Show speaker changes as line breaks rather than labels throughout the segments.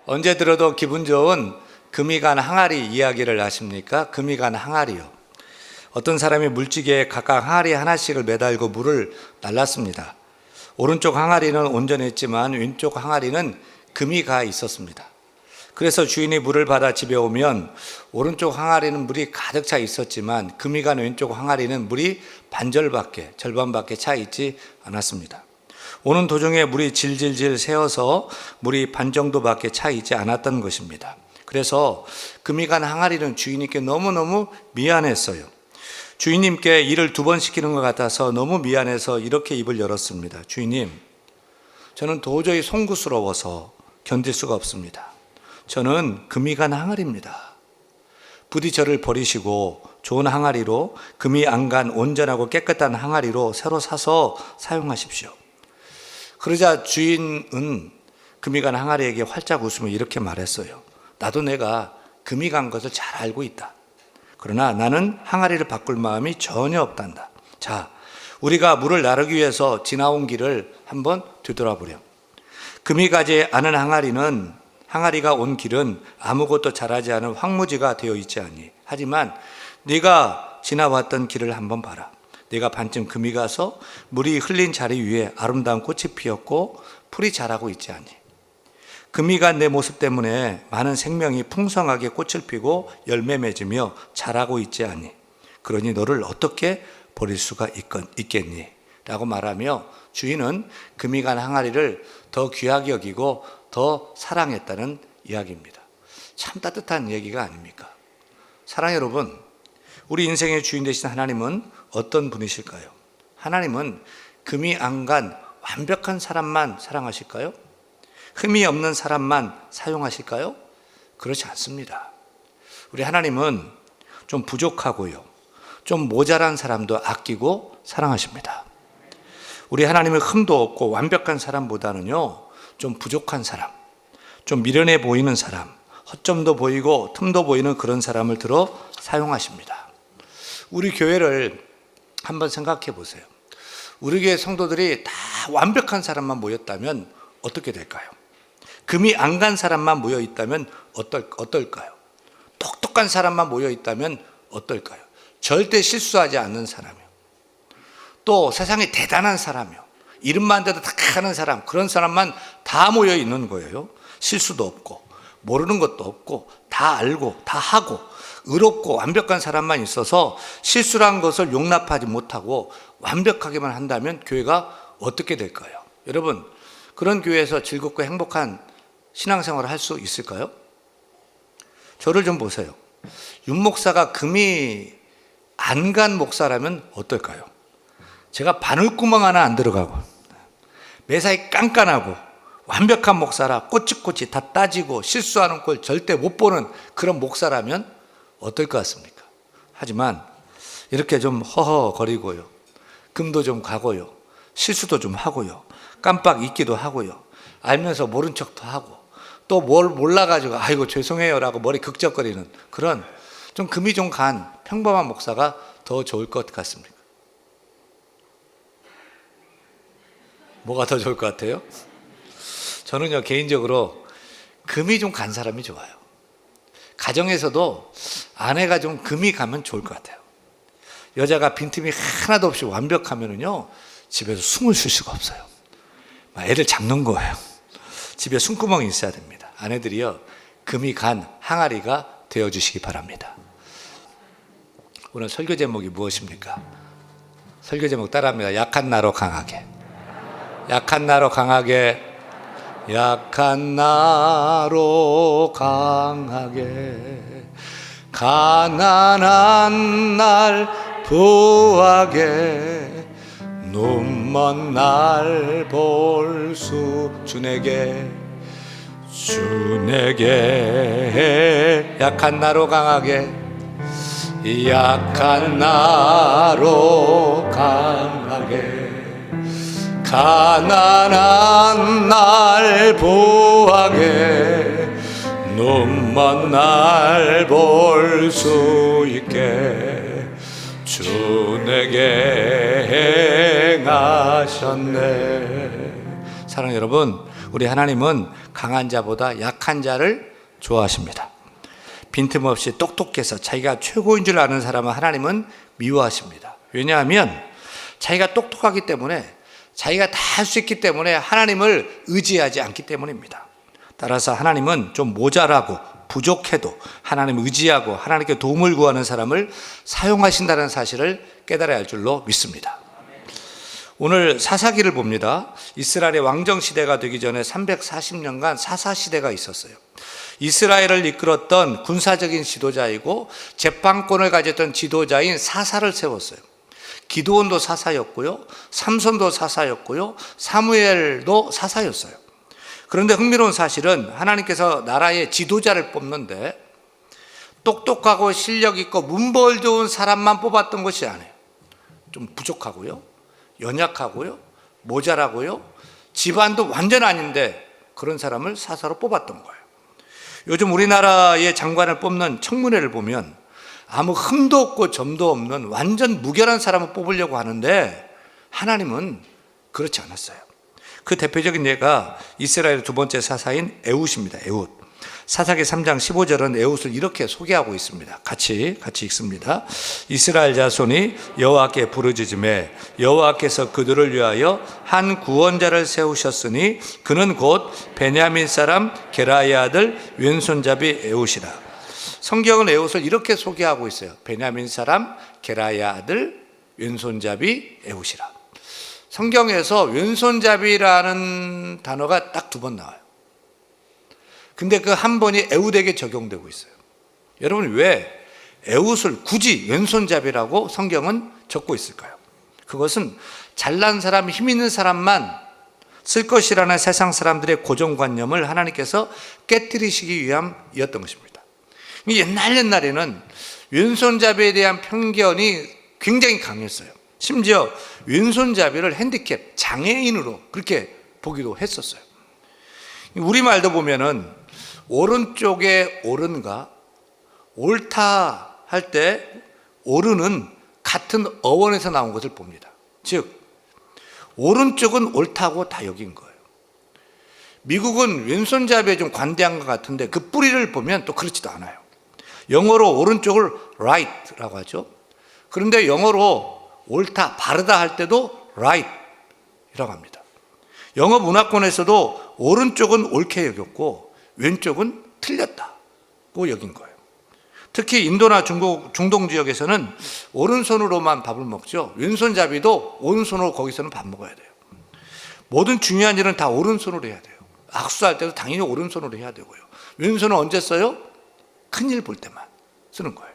언제 들어도 기분 좋은 금이 간 항아리 이야기를 아십니까? 금이 간 항아리요. 어떤 사람이 물지개에 각각 항아리 하나씩을 매달고 물을 날랐습니다. 오른쪽 항아리는 온전했지만 왼쪽 항아리는 금이 가 있었습니다. 그래서 주인이 물을 받아 집에 오면 오른쪽 항아리는 물이 가득 차 있었지만 금이 간 왼쪽 항아리는 물이 절반밖에 차 있지 않았습니다. 오는 도중에 물이 질질질 새어서 물이 반 정도밖에 차 있지 않았던 것입니다. 그래서 금이 간 항아리는 주인님께 너무너무 미안했어요. 주인님께 일을 2번 시키는 것 같아서 너무 미안해서 이렇게 입을 열었습니다. 주인님, 저는 도저히 송구스러워서 견딜 수가 없습니다. 저는 금이 간 항아리입니다. 부디 저를 버리시고 좋은 항아리로, 금이 안 간 온전하고 깨끗한 항아리로 새로 사서 사용하십시오. 그러자 주인은 금이 간 항아리에게 활짝 웃으며 이렇게 말했어요. 나도 내가 금이 간 것을 잘 알고 있다. 그러나 나는 항아리를 바꿀 마음이 전혀 없단다. 자, 우리가 물을 나르기 위해서 지나온 길을 한번 되돌아보렴. 금이 가지 않은 항아리가 온 길은 아무것도 자라지 않은 황무지가 되어 있지 않니. 하지만 네가 지나왔던 길을 한번 봐라. 네가 반쯤 금이 가서 물이 흘린 자리 위에 아름다운 꽃이 피었고 풀이 자라고 있지 않니. 금이 간 내 모습 때문에 많은 생명이 풍성하게 꽃을 피고 열매 맺으며 자라고 있지 않니. 그러니 너를 어떻게 버릴 수가 있겠니? 라고 말하며 주인은 금이 간 항아리를 더 귀하게 여기고 더 사랑했다는 이야기입니다. 참 따뜻한 얘기가 아닙니까? 사랑 여러분, 우리 인생의 주인 되신 하나님은 어떤 분이실까요? 하나님은 금이 안 간 완벽한 사람만 사랑하실까요? 흠이 없는 사람만 사용하실까요? 그렇지 않습니다. 우리 하나님은 좀 부족하고요, 좀 모자란 사람도 아끼고 사랑하십니다. 우리 하나님은 흠도 없고 완벽한 사람보다는요, 좀 부족한 사람, 좀 미련해 보이는 사람, 허점도 보이고 틈도 보이는 그런 사람을 들어 사용하십니다. 우리 교회를 한번 생각해 보세요. 우리 교회 성도들이 다 완벽한 사람만 모였다면 어떻게 될까요? 금이 안 간 사람만 모여 있다면 어떨까요? 똑똑한 사람만 모여 있다면 어떨까요? 절대 실수하지 않는 사람이요. 또 세상에 대단한 사람이요. 이름만 대도 다 하는 사람, 그런 사람만 다 모여 있는 거예요. 실수도 없고 모르는 것도 없고 다 알고 다 하고 의롭고 완벽한 사람만 있어서 실수란 것을 용납하지 못하고 완벽하게만 한다면 교회가 어떻게 될까요? 여러분, 그런 교회에서 즐겁고 행복한 신앙생활을 할 수 있을까요? 저를 좀 보세요. 윤 목사가 금이 안 간 목사라면 어떨까요? 제가 바늘구멍 하나 안 들어가고 매사에 깐깐하고 완벽한 목사라 꼬치꼬치 다 따지고 실수하는 걸 절대 못 보는 그런 목사라면 어떨 것 같습니까? 하지만 이렇게 좀 허허거리고요, 금도 좀 가고요, 실수도 좀 하고요, 깜빡 잊기도 하고요, 알면서 모른 척도 하고 또 뭘 몰라가지고 아이고 죄송해요 라고 머리 극적거리는 그런 좀 금이 좀 간 평범한 목사가 더 좋을 것 같습니까? 뭐가 더 좋을 것 같아요? 저는요, 개인적으로 금이 좀 간 사람이 좋아요. 가정에서도 아내가 좀 금이 가면 좋을 것 같아요. 여자가 빈틈이 하나도 없이 완벽하면은요, 집에서 숨을 쉴 수가 없어요. 애들 잡는 거예요. 집에 숨구멍이 있어야 됩니다. 아내들이요, 금이 간 항아리가 되어주시기 바랍니다. 오늘 설교 제목이 무엇입니까? 설교 제목 따라합니다. 약한 나로 강하게. 약한 나로 강하게. 약한 나로 강하게. 가난한 날 부하게. 눈먼 날 볼 수 주에게 약한 나로 강하게. 약한 나로 강하게. 가난한 날 부하게. 눈먼 날 볼 수 있게 주 내게 행하셨네. 사랑하는 여러분, 우리 하나님은 강한 자보다 약한 자를 좋아하십니다. 빈틈없이 똑똑해서 자기가 최고인 줄 아는 사람은 하나님은 미워하십니다. 왜냐하면 자기가 똑똑하기 때문에, 자기가 다 할 수 있기 때문에 하나님을 의지하지 않기 때문입니다. 따라서 하나님은 좀 모자라고 부족해도 하나님을 의지하고 하나님께 도움을 구하는 사람을 사용하신다는 사실을 깨달아야 할 줄로 믿습니다. 오늘 사사기를 봅니다. 이스라엘의 왕정시대가 되기 전에 340년간 사사시대가 있었어요. 이스라엘을 이끌었던 군사적인 지도자이고 재판권을 가졌던 지도자인 사사를 세웠어요. 기드온도 사사였고요, 삼손도 사사였고요, 사무엘도 사사였어요. 그런데 흥미로운 사실은 하나님께서 나라의 지도자를 뽑는데 똑똑하고 실력 있고 문벌 좋은 사람만 뽑았던 것이 아니에요. 좀 부족하고요, 연약하고요, 모자라고요, 집안도 완전 아닌데 그런 사람을 사사로 뽑았던 거예요. 요즘 우리나라의 장관을 뽑는 청문회를 보면 아무 흠도 없고 점도 없는 완전 무결한 사람을 뽑으려고 하는데 하나님은 그렇지 않았어요. 그 대표적인 예가 이스라엘의 두 번째 사사인 에훗입니다. 에훗. 사사기 3장 15절은 에훗을 이렇게 소개하고 있습니다. 같이 읽습니다. 이스라엘 자손이 여호와께 부르짖음에 여호와께서 그들을 위하여 한 구원자를 세우셨으니 그는 곧 베냐민 사람 게라의 아들 왼손잡이 에훗이라. 성경은 에훗을 이렇게 소개하고 있어요. 베냐민 사람 게라의 아들 왼손잡이 에훗이라. 성경에서 왼손잡이라는 단어가 딱 2번 나와요. 근데 그 한 번이 에훗에게 적용되고 있어요. 여러분, 왜 에훗을 굳이 왼손잡이라고 성경은 적고 있을까요? 그것은 잘난 사람, 힘 있는 사람만 쓸 것이라는 세상 사람들의 고정관념을 하나님께서 깨뜨리시기 위함이었던 것입니다. 옛날에는 왼손잡이에 대한 편견이 굉장히 강했어요. 심지어 왼손잡이를 핸디캡, 장애인으로 그렇게 보기도 했었어요. 우리말도 보면은 오른쪽에 옳은가, 옳다 할 때 옳은은 같은 어원에서 나온 것을 봅니다. 즉 오른쪽은 옳다고 다 여긴 거예요. 미국은 왼손잡이에 좀 관대한 것 같은데 그 뿌리를 보면 또 그렇지도 않아요. 영어로 오른쪽을 right라고 하죠. 그런데 영어로 옳다, 바르다 할 때도 right이라고 합니다. 영어 문화권에서도 오른쪽은 옳게 여겼고 왼쪽은 틀렸다고 여긴 거예요. 특히 인도나 중동 지역에서는 오른손으로만 밥을 먹죠. 왼손잡이도 오른손으로 거기서는 밥 먹어야 돼요. 모든 중요한 일은 다 오른손으로 해야 돼요. 악수할 때도 당연히 오른손으로 해야 되고요. 왼손은 언제 써요? 큰일 볼 때만 쓰는 거예요.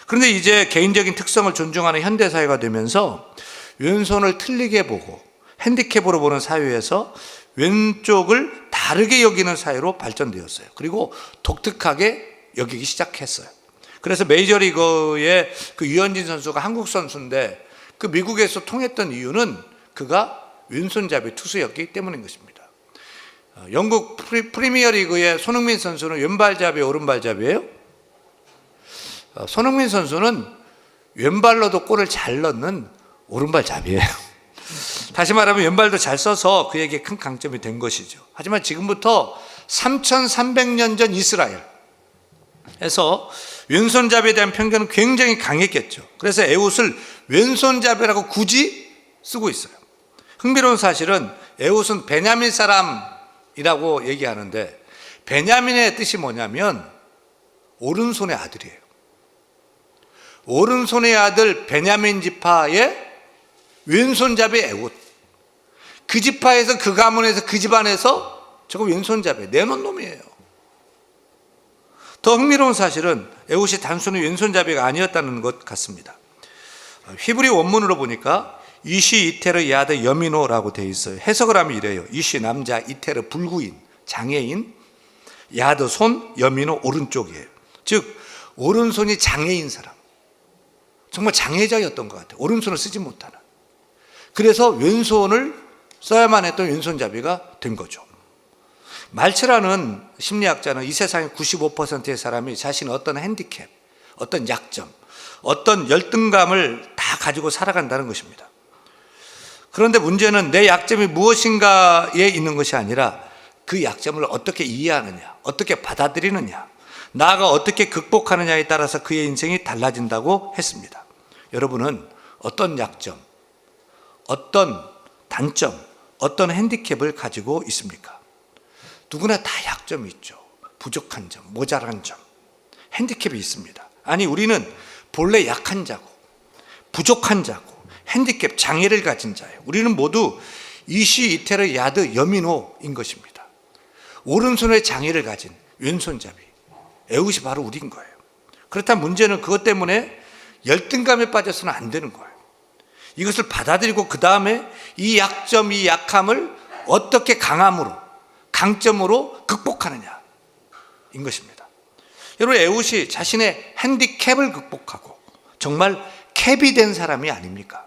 그런데 이제 개인적인 특성을 존중하는 현대사회가 되면서 왼손을 틀리게 보고 핸디캡으로 보는 사회에서 왼쪽을 다르게 여기는 사회로 발전되었어요. 그리고 독특하게 여기기 시작했어요. 그래서 메이저리그의 그 유현진 선수가 한국 선수인데 그 미국에서 통했던 이유는 그가 왼손잡이 투수였기 때문인 것입니다. 영국 프리미어리그의 손흥민 선수는 왼발잡이, 오른발잡이에요? 손흥민 선수는 왼발로도 골을 잘 넣는 오른발잡이에요. 다시 말하면 왼발도 잘 써서 그에게 큰 강점이 된 것이죠. 하지만 지금부터 3300년 전 이스라엘에서 왼손잡이에 대한 편견은 굉장히 강했겠죠. 그래서 에훗을 왼손잡이라고 굳이 쓰고 있어요. 흥미로운 사실은 에훗은 베냐민 사람이라고 얘기하는데 베냐민의 뜻이 뭐냐면 오른손의 아들이에요. 오른손의 아들 베냐민 지파의 왼손잡이 에훗. 그 지파에서, 그 가문에서, 그 집안에서 저거 왼손잡이, 내놓은 놈이에요. 더 흥미로운 사실은 에훗이 단순히 왼손잡이가 아니었다는 것 같습니다. 히브리 원문으로 보니까 이시 이테르 야드 여미노라고 되어 있어요. 해석을 하면 이래요. 이시 남자, 이테르 불구인, 장애인, 야드 손, 여미노 오른쪽이에요. 즉 오른손이 장애인 사람, 정말 장애자였던 것 같아요. 오른손을 쓰지 못하는. 그래서 왼손을 써야만 했던 왼손잡이가 된 거죠. 말츠라는 심리학자는 이 세상의 95%의 사람이 자신의 어떤 핸디캡, 어떤 약점, 어떤 열등감을 다 가지고 살아간다는 것입니다. 그런데 문제는 내 약점이 무엇인가에 있는 것이 아니라 그 약점을 어떻게 이해하느냐, 어떻게 받아들이느냐, 나아가 어떻게 극복하느냐에 따라서 그의 인생이 달라진다고 했습니다. 여러분은 어떤 약점, 어떤 단점, 어떤 핸디캡을 가지고 있습니까? 누구나 다 약점이 있죠. 부족한 점, 모자란 점, 핸디캡이 있습니다. 아니, 우리는 본래 약한 자고 부족한 자고 핸디캡, 장애를 가진 자예요. 우리는 모두 이시 이테르 야드 여미노인 것입니다. 오른손에 장애를 가진 왼손잡이 에웃이 바로 우리인 거예요. 그렇다면 문제는 그것 때문에 열등감에 빠져서는 안 되는 거예요. 이것을 받아들이고 그 다음에 이 약점, 이 약함을 어떻게 강함으로, 강점으로 극복하느냐인 것입니다. 여러분, 에웃이 자신의 핸디캡을 극복하고 정말 캡이 된 사람이 아닙니까?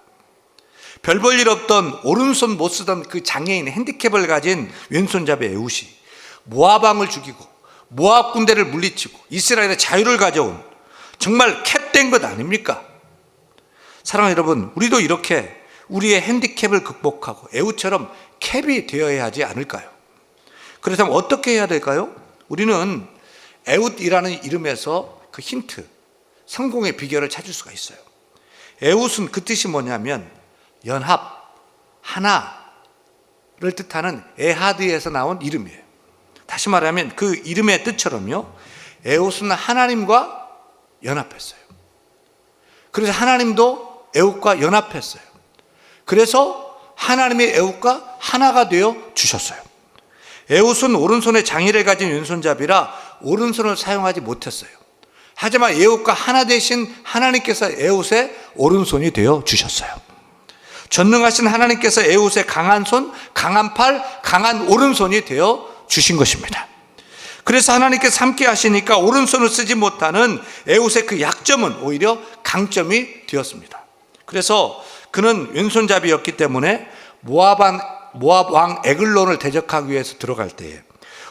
별 볼 일 없던 오른손 못 쓰던 그 장애인 핸디캡을 가진 왼손잡이 에웃이 모압 왕을 죽이고 모압 군대를 물리치고 이스라엘의 자유를 가져온 정말 캡된 것 아닙니까? 사랑하는 여러분, 우리도 이렇게 우리의 핸디캡을 극복하고 에웃처럼 캡이 되어야 하지 않을까요? 그렇다면 어떻게 해야 될까요? 우리는 에웃이라는 이름에서 그 힌트, 성공의 비결을 찾을 수가 있어요. 에웃은 그 뜻이 뭐냐면 연합, 하나를 뜻하는 에하드에서 나온 이름이에요. 다시 말하면 그 이름의 뜻처럼요, 에웃은 하나님과 연합했어요. 그래서 하나님도 에웃과 연합했어요. 그래서 하나님의 에웃과 하나가 되어 주셨어요. 에웃은 오른손에 장애를 가진 왼손잡이라 오른손을 사용하지 못했어요. 하지만 에웃과 하나 되신 하나님께서 에웃의 오른손이 되어 주셨어요. 전능하신 하나님께서 에웃의 강한 손, 강한 팔, 강한 오른손이 되어 주신 것입니다. 그래서 하나님께서 함께 하시니까 오른손을 쓰지 못하는 에웃의 그 약점은 오히려 강점이 되었습니다. 그래서 그는 왼손잡이였기 때문에 모압 왕 에글론을 대적하기 위해서 들어갈 때에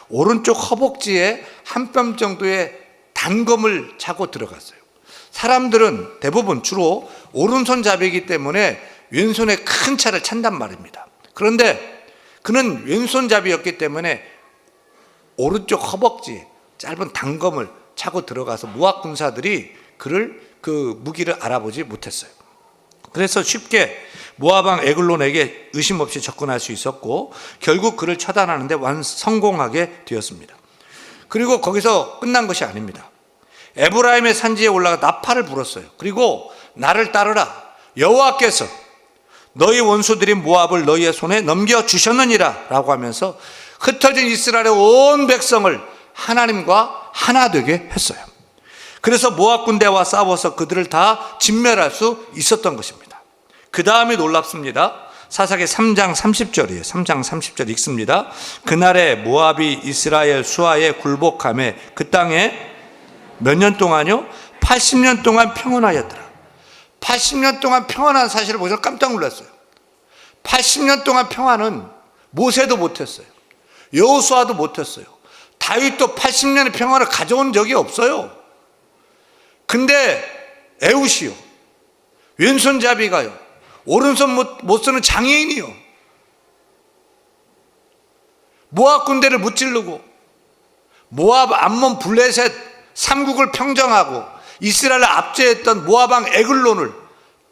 오른쪽 허벅지에 한 뼘 정도의 단검을 차고 들어갔어요. 사람들은 대부분 주로 오른손잡이이기 때문에 왼손에 큰 차를 찬단 말입니다. 그런데 그는 왼손잡이였기 때문에 오른쪽 허벅지에 짧은 단검을 차고 들어가서 모압 군사들이 그를 그 무기를 알아보지 못했어요. 그래서 쉽게 모압 왕 에글론에게 의심 없이 접근할 수 있었고 결국 그를 처단하는데 성공하게 되었습니다. 그리고 거기서 끝난 것이 아닙니다. 에브라임의 산지에 올라가 나팔을 불었어요. 그리고 나를 따르라. 여호와께서 너희 원수들인 모압을 너희의 손에 넘겨주셨느니라 라고 하면서 흩어진 이스라엘의 온 백성을 하나님과 하나 되게 했어요. 그래서 모압 군대와 싸워서 그들을 다 진멸할 수 있었던 것입니다. 그 다음이 놀랍습니다. 사사기 3장 30절이에요. 3장 30절 읽습니다. 그날에 모압이 이스라엘 수하에 굴복하며 그 땅에 몇 년 동안요? 80년 동안 평안하였더라. 80년 동안 평안한 사실을 보셔서 깜짝 놀랐어요. 80년 동안 평안은 모세도 못했어요. 여호수아도 못했어요. 다윗도 80년의 평안을 가져온 적이 없어요. 근데 에웃이요, 왼손잡이가요, 오른손 못 쓰는 장애인이요, 모압 군대를 무찌르고 모압, 암몬, 블레셋 3국을 평정하고 이스라엘을 압제했던 모압 왕 에글론을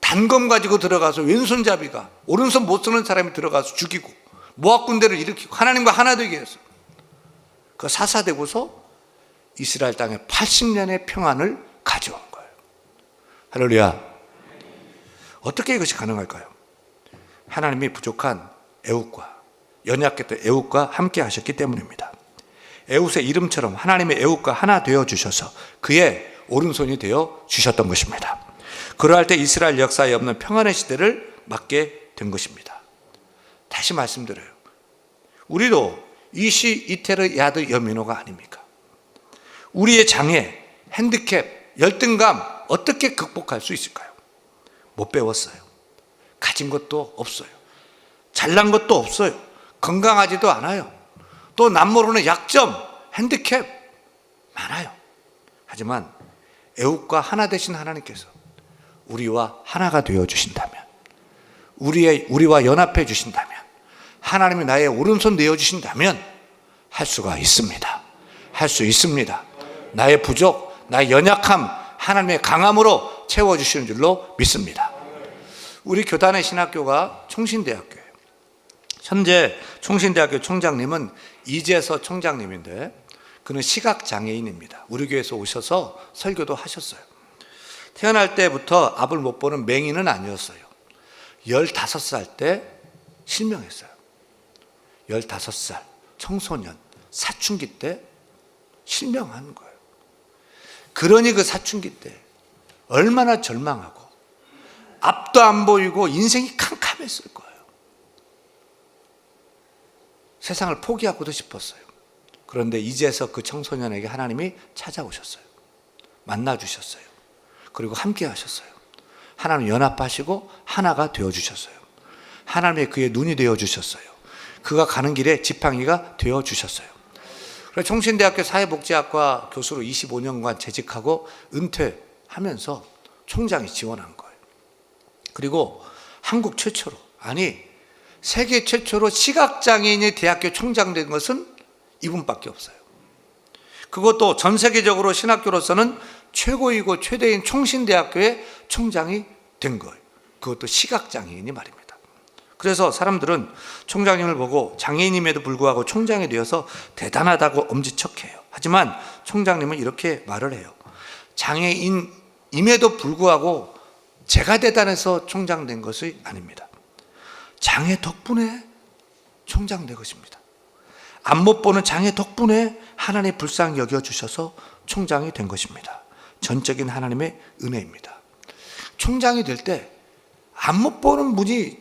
단검 가지고 들어가서 왼손잡이가, 오른손 못 쓰는 사람이 들어가서 죽이고 모압 군대를 일으키고 하나님과 하나 되게 했어요. 그 사사되고서 이스라엘 땅에 80년의 평안을 가져온 거예요. 할렐루야. 어떻게 이것이 가능할까요? 하나님이 부족한 에웃과, 연약했던 에웃과 함께 하셨기 때문입니다. 에웃의 이름처럼 하나님의 에웃과 하나 되어 주셔서 그의 오른손이 되어 주셨던 것입니다. 그러할 때 이스라엘 역사에 없는 평안의 시대를 맞게 된 것입니다. 다시 말씀드려요. 우리도 이시 이테르 야드 여미노가 아닙니까? 우리의 장애, 핸디캡, 열등감 어떻게 극복할 수 있을까요? 못 배웠어요. 가진 것도 없어요. 잘난 것도 없어요. 건강하지도 않아요. 또 남모르는 약점, 핸디캡 많아요. 하지만 에웃과 하나 되신 하나님께서 우리와 하나가 되어 주신다면, 우리와 연합해 주신다면, 하나님이 나의 오른손 되어 주신다면 할 수가 있습니다. 할 수 있습니다. 나의 부족, 나의 연약함 하나님의 강함으로 채워주시는 줄로 믿습니다. 우리 교단의 신학교가 총신대학교예요. 현재 총신대학교 총장님은 이재서 총장님인데 그는 시각장애인입니다. 우리 교회에서 오셔서 설교도 하셨어요. 태어날 때부터 앞을 못 보는 맹인은 아니었어요. 15살 때 실명했어요. 15살 청소년 사춘기 때 실명한 거예요. 그러니 그 사춘기 때 얼마나 절망하고 앞도 안 보이고 인생이 캄캄했을 거예요. 세상을 포기하고도 싶었어요. 그런데 이제서 그 청소년에게 하나님이 찾아오셨어요. 만나주셨어요. 그리고 함께 하셨어요. 하나님 연합하시고 하나가 되어주셨어요. 하나님의 그의 눈이 되어주셨어요. 그가 가는 길에 지팡이가 되어주셨어요. 그래서 총신대학교 사회복지학과 교수로 25년간 재직하고 은퇴하면서 총장이 지원한 거예요. 그리고 한국 최초로, 아니 세계 최초로 시각장애인이 대학교 총장 된 것은 이분밖에 없어요. 그것도 전 세계적으로 신학교로서는 최고이고 최대인 총신대학교의 총장이 된 거예요. 그것도 시각장애인이 말입니다. 그래서 사람들은 총장님을 보고 장애인임에도 불구하고 총장이 되어서 대단하다고 엄지척해요. 하지만 총장님은 이렇게 말을 해요. 장애인임에도 불구하고 제가 대단해서 총장 된 것이 아닙니다. 장애 덕분에 총장 된 것입니다. 안 못 보는 장애 덕분에 하나님 불쌍히 여겨주셔서 총장이 된 것입니다. 전적인 하나님의 은혜입니다. 총장이 될 때 안 못 보는 분이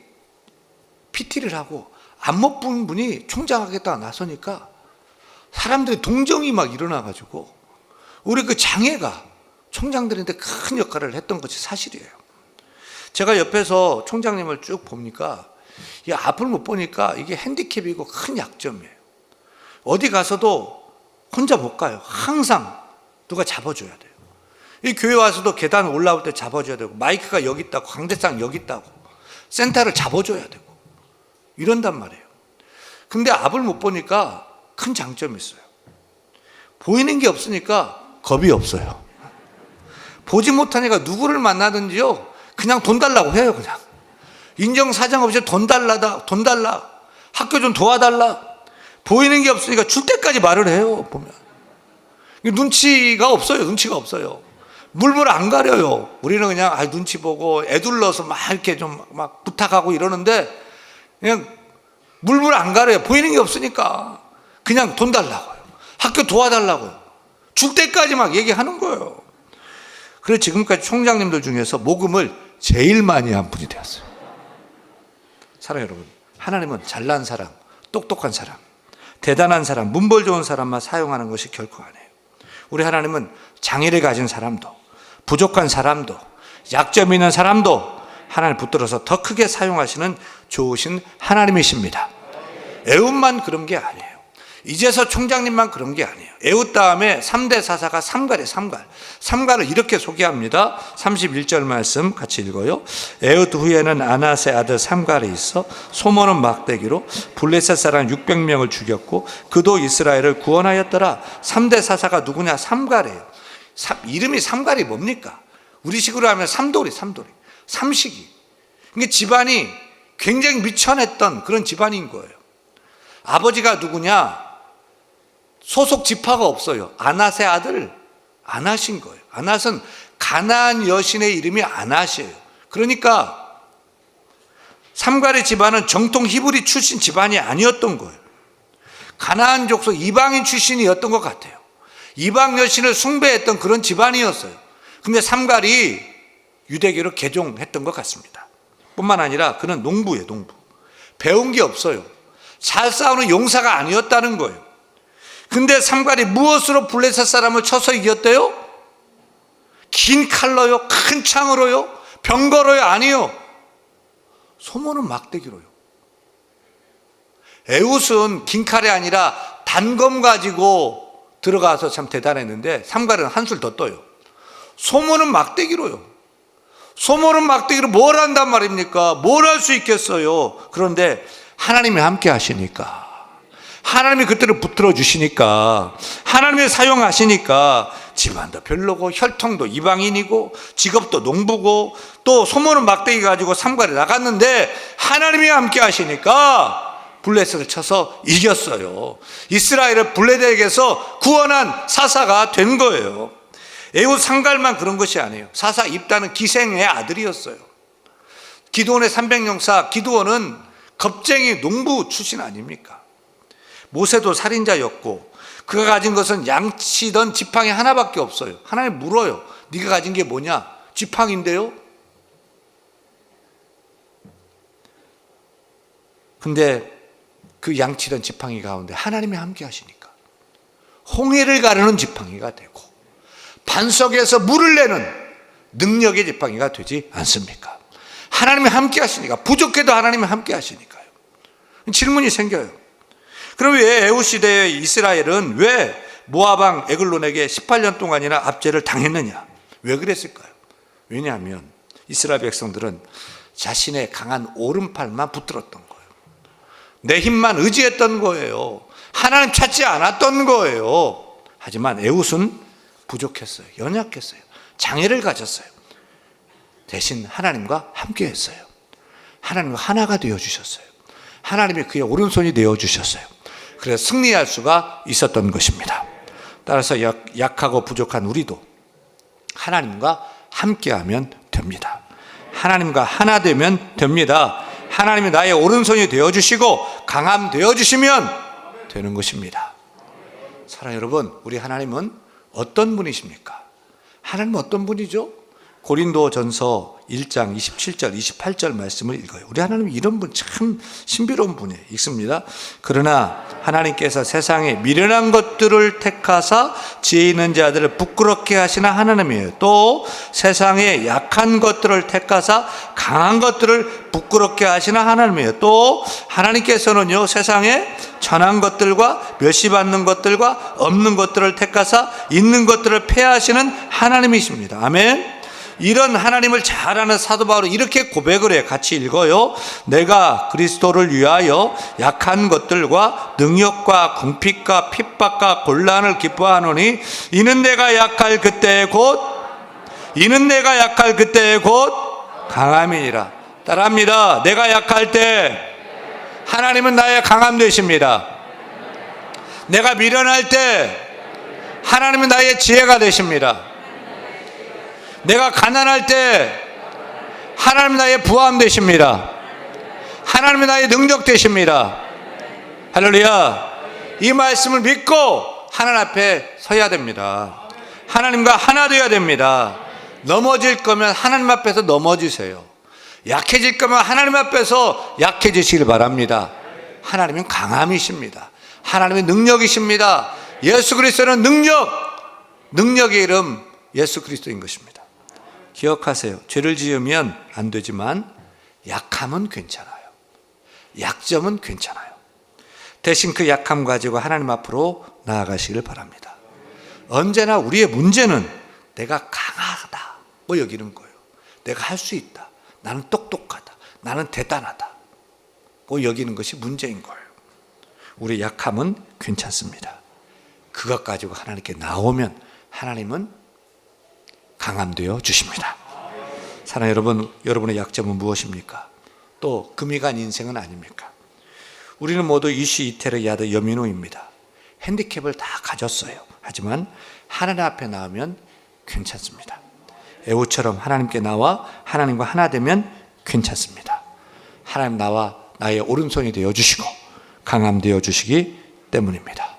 PT를 하고 안 못 보는 분이 총장하겠다 나서니까 사람들이 동정이 막 일어나가지고 우리 그 장애가 총장들한테 큰 역할을 했던 것이 사실이에요. 제가 옆에서 총장님을 쭉 보니까 이 앞을 못 보니까 이게 핸디캡이고 큰 약점이에요. 어디 가서도 혼자 못 가요. 항상 누가 잡아줘야 돼요. 이 교회 와서도 계단 올라올 때 잡아줘야 되고 마이크가 여기 있다고 강대상 여기 있다고 센터를 잡아줘야 되고 이런단 말이에요. 근데 앞을 못 보니까 큰 장점이 있어요. 보이는 게 없으니까 겁이 없어요. 보지 못하니까 누구를 만나든지요 그냥 돈 달라고 해요. 그냥 인정사정 없이 돈 달라 학교 좀 도와달라. 보이는 게 없으니까 줄 때까지 말을 해요. 보면 눈치가 없어요. 물물 안 가려요. 우리는 그냥 눈치 보고 애둘러서 막 이렇게 좀 막 부탁하고 이러는데 그냥 물물 안 가려요. 보이는 게 없으니까 그냥 돈 달라고요. 학교 도와달라고요. 줄 때까지 막 얘기하는 거예요. 그래서 지금까지 총장님들 중에서 모금을 제일 많이 한 분이 되었어요. 사랑해요 여러분, 하나님은 잘난 사람, 똑똑한 사람, 대단한 사람, 문벌 좋은 사람만 사용하는 것이 결코 아니에요. 우리 하나님은 장애를 가진 사람도 부족한 사람도 약점 있는 사람도 하나님 붙들어서 더 크게 사용하시는 좋으신 하나님이십니다. 에훗만 그런 게 아니에요. 이제서 총장님만 그런 게 아니에요. 에훗 다음에 3대 사사가 삼갈이에요. 삼갈을 이렇게 소개합니다. 31절 말씀 같이 읽어요. 에훗 후에는 아낫의 아들 삼갈이 있어 소모는 막대기로 블레셋 사람 600명을 죽였고 그도 이스라엘을 구원하였더라. 3대 사사가 누구냐? 삼갈이에요. 이름이 삼갈이 뭡니까? 우리식으로 하면 삼돌이 삼식이. 그러니까 집안이 굉장히 미천했던 그런 집안인 거예요. 아버지가 누구냐? 소속 지파가 없어요. 아낫의 아들 아낫인 거예요. 아낫은 가나안 여신의 이름이 아낫이에요. 그러니까 삼갈의 집안은 정통 히브리 출신 집안이 아니었던 거예요. 가나안 족속 이방인 출신이었던 것 같아요. 이방 여신을 숭배했던 그런 집안이었어요. 근데 삼갈이 유대교로 개종했던 것 같습니다. 뿐만 아니라 그는 농부예요. 배운 게 없어요. 잘 싸우는 용사가 아니었다는 거예요. 근데 삼갈이 무엇으로 블레셋 사람을 쳐서 이겼대요? 긴 칼로요? 큰 창으로요? 병거로요? 아니요. 소모는 막대기로요. 에훗은 긴 칼이 아니라 단검 가지고 들어가서 참 대단했는데 삼갈은 한술 더 떠요. 소모는 막대기로요. 소모는 막대기로 뭘 한단 말입니까? 뭘 할 수 있겠어요? 그런데 하나님이 함께 하시니까 하나님이 그때를 붙들어 주시니까, 하나님이 사용하시니까 집안도 별로고 혈통도 이방인이고 직업도 농부고 또 소모는 막대기 가지고 삼갈에 나갔는데 하나님이 함께 하시니까 블레셋을 쳐서 이겼어요. 이스라엘을 블레셋에게서 구원한 사사가 된 거예요. 에훗 상갈만 그런 것이 아니에요. 사사 입다는 기생의 아들이었어요. 기드온의 300용사 기드온은 겁쟁이 농부 출신 아닙니까? 모세도 살인자였고 그가 가진 것은 양치던 지팡이 하나밖에 없어요. 하나님 물어요. 네가 가진 게 뭐냐? 지팡인데요. 근데 그 양치던 지팡이 가운데 하나님이 함께 하시니까 홍해를 가르는 지팡이가 되고 반석에서 물을 내는 능력의 지팡이가 되지 않습니까? 하나님이 함께 하시니까, 부족해도 하나님이 함께 하시니까요. 질문이 생겨요. 그럼 왜 에훗 시대의 이스라엘은 왜 모압 왕 에글론에게 18년 동안이나 압제를 당했느냐? 왜 그랬을까요? 왜냐하면 이스라엘 백성들은 자신의 강한 오른팔만 붙들었던 거예요. 내 힘만 의지했던 거예요. 하나님 찾지 않았던 거예요. 하지만 에훗은 부족했어요. 연약했어요. 장애를 가졌어요. 대신 하나님과 함께 했어요. 하나님과 하나가 되어주셨어요. 하나님이 그의 오른손이 되어주셨어요. 그래서 승리할 수가 있었던 것입니다. 따라서 약하고 부족한 우리도 하나님과 함께하면 됩니다. 하나님과 하나 되면 됩니다. 하나님이 나의 오른손이 되어주시고 강함 되어주시면 되는 것입니다. 사랑하는 여러분, 우리 하나님은 어떤 분이십니까? 하나님은 어떤 분이죠? 고린도전서 1장 27절 28절 말씀을 읽어요. 우리 하나님 이런 분 참 신비로운 분이에요. 읽습니다. 그러나 하나님께서 세상에 미련한 것들을 택하사 지혜 있는 자들을 부끄럽게 하시는 하나님이에요. 또 세상에 약한 것들을 택하사 강한 것들을 부끄럽게 하시는 하나님이에요. 또 하나님께서는요, 세상에 천한 것들과 멸시받는 것들과 없는 것들을 택하사 있는 것들을 폐하시는 하나님이십니다. 아멘. 이런 하나님을 잘 아는 사도 바울은 이렇게 고백을 해요. 같이 읽어요. 내가 그리스도를 위하여 약한 것들과 능력과 궁핍과 핍박과 곤란을 기뻐하노니 이는 내가 약할 그때에 곧 강함이니라. 따라합니다. 내가 약할 때 하나님은 나의 강함 되십니다. 내가 미련할 때 하나님은 나의 지혜가 되십니다. 내가 가난할 때 하나님 나의 부함 되십니다. 하나님이 나의 능력 되십니다. 할렐루야. 이 말씀을 믿고 하나님 앞에 서야 됩니다. 하나님과 하나 되어야 됩니다. 넘어질 거면 하나님 앞에서 넘어지세요. 약해질 거면 하나님 앞에서 약해지시길 바랍니다. 하나님은 강함이십니다. 하나님의 능력이십니다. 예수 그리스도는 능력의 이름 예수 그리스도인 것입니다. 기억하세요. 죄를 지으면 안 되지만 약함은 괜찮아요. 약점은 괜찮아요. 대신 그 약함 가지고 하나님 앞으로 나아가시길 바랍니다. 언제나 우리의 문제는 내가 강하다고 여기는 거예요. 내가 할 수 있다. 나는 똑똑하다. 나는 대단하다고 여기는 것이 문제인 거예요. 우리의 약함은 괜찮습니다. 그것 가지고 하나님께 나오면 하나님은 강함되어 주십니다. 사랑하는 여러분, 여러분의 약점은 무엇입니까? 또 금이 간 인생은 아닙니까? 우리는 모두 이시 이테르 야드 여민호입니다. 핸디캡을 다 가졌어요. 하지만 하나님 앞에 나오면 괜찮습니다. 에훗처럼 하나님께 나와 하나님과 하나 되면 괜찮습니다. 하나님 나와 나의 오른손이 되어주시고 강함되어 주시기 때문입니다.